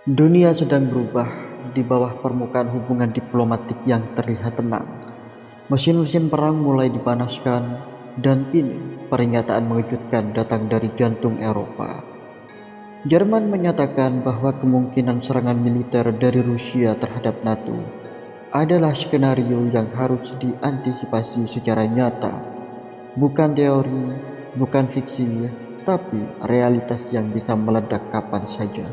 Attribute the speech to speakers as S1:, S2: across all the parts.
S1: Dunia sedang berubah di bawah permukaan hubungan diplomatik yang terlihat tenang. Mesin-mesin perang mulai dipanaskan, dan kini peringatan mengejutkan datang dari jantung Eropa. Jerman menyatakan bahwa kemungkinan serangan militer dari Rusia terhadap NATO adalah skenario yang harus diantisipasi secara nyata, bukan teori, bukan fiksi, tapi realitas yang bisa meledak kapan saja.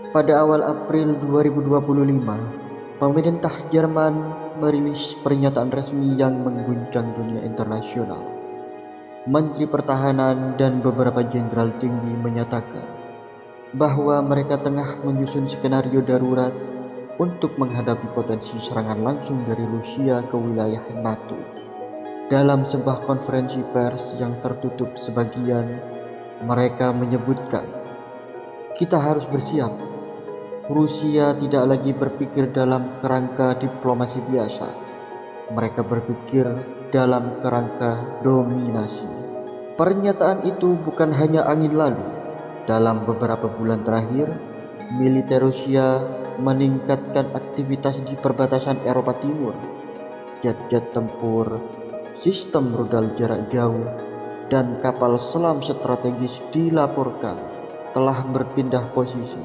S1: Pada awal April 2025, pemerintah Jerman merilis pernyataan resmi yang mengguncang dunia internasional. Menteri Pertahanan dan beberapa jenderal tinggi menyatakan bahwa mereka tengah menyusun skenario darurat untuk menghadapi potensi serangan langsung dari Rusia ke wilayah NATO. Dalam sebuah konferensi pers yang tertutup sebagian, mereka menyebutkan, "Kita harus bersiap. Rusia tidak lagi berpikir dalam kerangka diplomasi biasa. Mereka berpikir dalam kerangka dominasi." Pernyataan itu bukan hanya angin lalu. Dalam beberapa bulan terakhir, militer Rusia meningkatkan aktivitas di perbatasan Eropa Timur. Jet-jet tempur, sistem rudal jarak jauh, dan kapal selam strategis dilaporkan telah berpindah posisi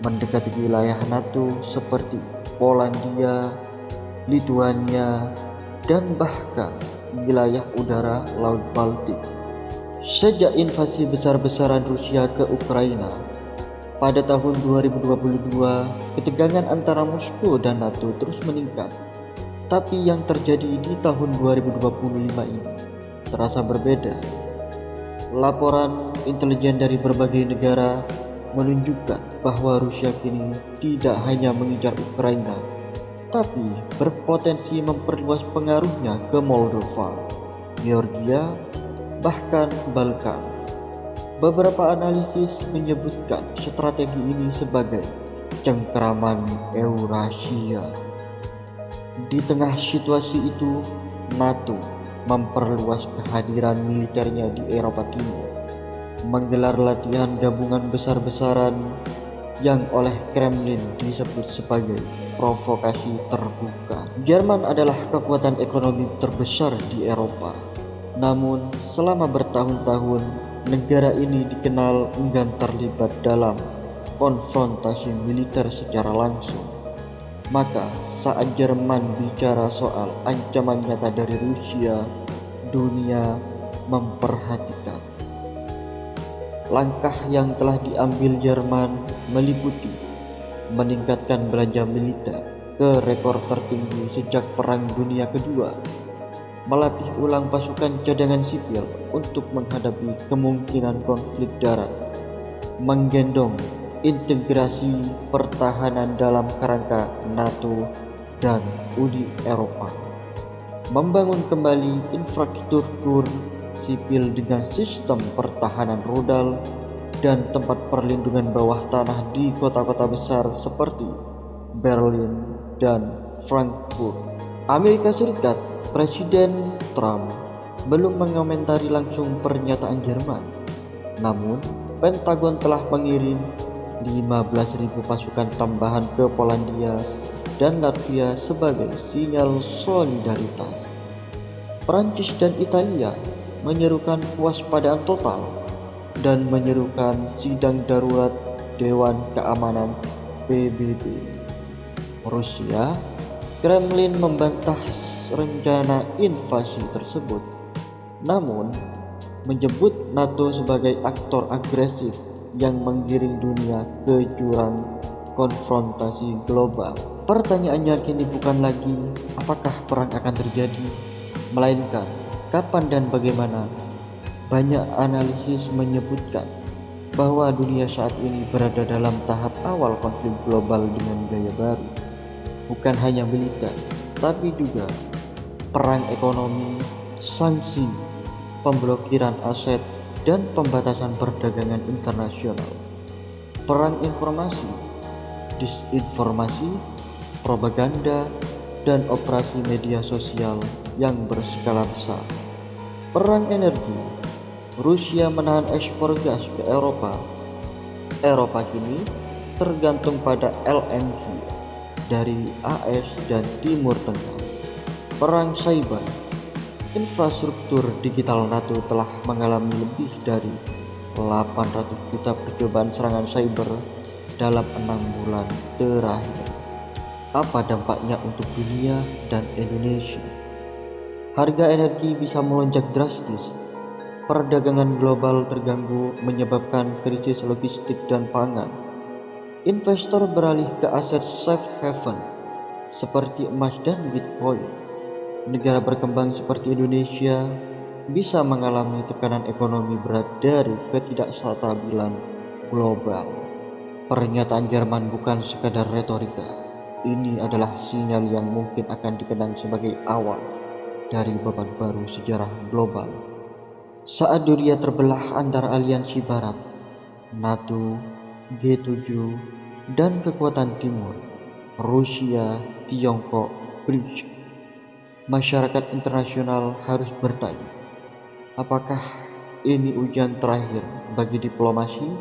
S1: mendekati wilayah NATO seperti Polandia, Lituania, dan bahkan wilayah udara Laut Baltik. Sejak invasi besar-besaran Rusia ke Ukraina pada tahun 2022, ketegangan antara Moskow dan NATO terus meningkat. Tapi yang terjadi di tahun 2025 ini terasa berbeda. Laporan intelijen dari berbagai negara menunjukkan bahwa Rusia kini tidak hanya mengincar Ukraina, tapi berpotensi memperluas pengaruhnya ke Moldova, Georgia, bahkan Balkan. Beberapa analisis menyebutkan strategi ini sebagai cengkeraman Eurasia. Di tengah situasi itu, NATO memperluas kehadiran militernya di Eropa Timur, menggelar latihan gabungan besar-besaran yang oleh Kremlin disebut sebagai provokasi terbuka. Jerman adalah kekuatan ekonomi terbesar di Eropa. Namun, selama bertahun-tahun, negara ini dikenal enggan terlibat dalam konfrontasi militer secara langsung. Maka, saat Jerman bicara soal ancaman nyata dari Rusia, dunia memperhatikan. Langkah yang telah diambil Jerman meliputi meningkatkan belanja militer ke rekor tertinggi sejak Perang Dunia Kedua, melatih ulang pasukan cadangan sipil untuk menghadapi kemungkinan konflik darat, menggendong integrasi pertahanan dalam kerangka NATO dan Uni Eropa, membangun kembali infrastruktur sipil dengan sistem pertahanan rudal dan tempat perlindungan bawah tanah di kota-kota besar seperti Berlin dan Frankfurt. Amerika Serikat, Presiden Trump belum mengomentari langsung pernyataan Jerman. Namun, Pentagon telah mengirim 15.000 pasukan tambahan ke Polandia dan Latvia sebagai sinyal solidaritas. Prancis dan Italia menyerukan kewaspadaan total dan menyerukan sidang darurat Dewan Keamanan PBB. Rusia, Kremlin membantah rencana invasi tersebut, namun menyebut NATO sebagai aktor agresif yang menggiring dunia ke jurang konfrontasi global. Pertanyaannya kini bukan lagi apakah perang akan terjadi, melainkan kapan dan bagaimana. Banyak analisis menyebutkan bahwa dunia saat ini berada dalam tahap awal konflik global dengan gaya baru. Bukan hanya militer, tapi juga perang ekonomi, sanksi, pemblokiran aset, dan pembatasan perdagangan internasional. Perang informasi, disinformasi, propaganda, dan operasi media sosial yang berskala besar. Perang energi, Rusia menahan ekspor gas ke Eropa. Eropa kini tergantung pada LNG dari AS dan Timur Tengah. Perang cyber. Infrastruktur digital NATO telah mengalami lebih dari 800 juta percobaan serangan cyber dalam 6 bulan terakhir. Apa dampaknya untuk dunia dan Indonesia? Harga energi bisa melonjak drastis. Perdagangan global terganggu menyebabkan krisis logistik dan pangan. Investor beralih ke aset safe haven seperti emas dan Bitcoin. Negara berkembang seperti Indonesia bisa mengalami tekanan ekonomi berat dari ketidakstabilan global. Pernyataan Jerman bukan sekadar retorika. Ini adalah sinyal yang mungkin akan dikenang sebagai awal dari babak baru sejarah global. Saat dunia terbelah antara aliansi barat, NATO, G7, dan kekuatan timur, Rusia, Tiongkok, BRICS, masyarakat internasional harus bertanya, apakah ini ujian terakhir bagi diplomasi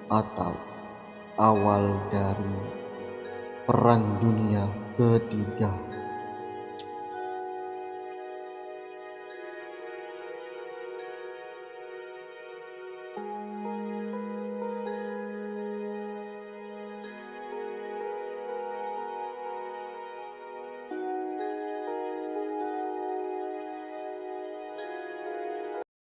S1: atau awal dari Perang Dunia Ketiga?